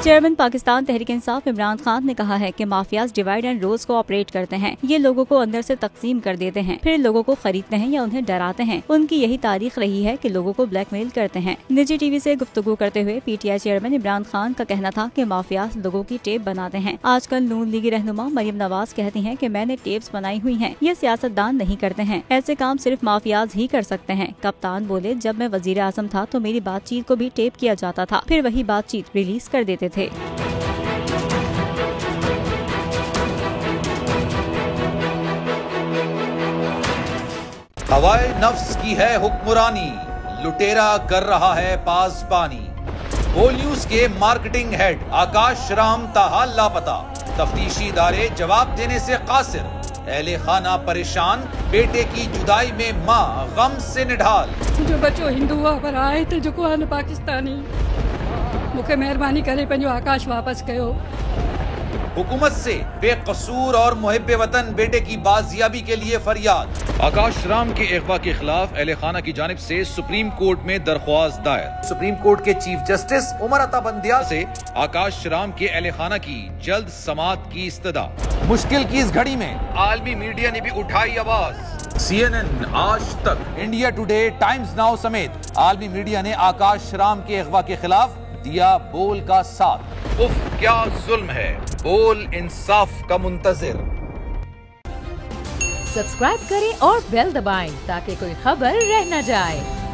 Chairman Pakistan Tehreek Insaf Imran Khan ने कहा है कि माफियाज डिवाइड एंड रोल्स को ऑपरेट करते हैं। ये लोगों को अंदर से तकसीम कर देते हैं, फिर लोगों को खरीदते हैं या उन्हें डराते हैं। उनकी यही तारीख रही है कि लोगों को ब्लैकमेल करते हैं। निजी टीवी से गुफ्तगू करते हुए PTI चेयरमैन इमरान खान का कहना था कि माफियाज लोगों की टेप बनाते हैं। आजकल नून लीगी रहनुमा मरियम नवाज कहती हैं कि मैंने टेप्स बनाई हुई हैं। ये सियासतदान नहीं करते हैं, ऐसे काम सिर्फ माफियाज ही कर सकते हैं। कप्तान बोले, जब मैं वजीर आजम था तो मेरी बातचीत को भी टेप किया जाता था, फिर वही बातचीत रिलीज कर देते थे। हवाए नफ्स की है हुक्मरानी, लुटेरा कर रहा है पासबानी। बोल न्यूज के मार्केटिंग हेड आकाश राम ताहा लापता, तफ्तीशी इदारे जवाब देने से कासिर। अहले खाना परेशान, बेटे की जुदाई में माँ गम से निढाल। जो बच्चो हिंदू हुआ पर आए थे जो को पाकिस्तानी, मुझे मेहरबानी करे पंहिंजो आकाश वापस कयो। हुकूमत से बेकसूर और मुहिब्बे वतन बेटे की बाजियाबी के लिए फरियाद। आकाश राम के अगवा के खिलाफ अहले खाना की जानिब से सुप्रीम कोर्ट में दरख्वास्त दायर। सुप्रीम कोर्ट के चीफ जस्टिस उमर अता बंदियाल से आकाश राम के अहले खाना की जल्द समाअत की इस्तदा। मुश्किल की इस घड़ी में आलमी मीडिया ने भी उठाई आवाज। CNN, आज तक, इंडिया टुडे, टाइम्स नाउ समेत आलमी मीडिया ने आकाश राम के अगवा के खिलाफ दिया बोल का साथ। उफ क्या जुल्म है, बोल इंसाफ का मुंतजिर। सब्सक्राइब करें और बेल दबाएं ताकि कोई खबर रह न जाए।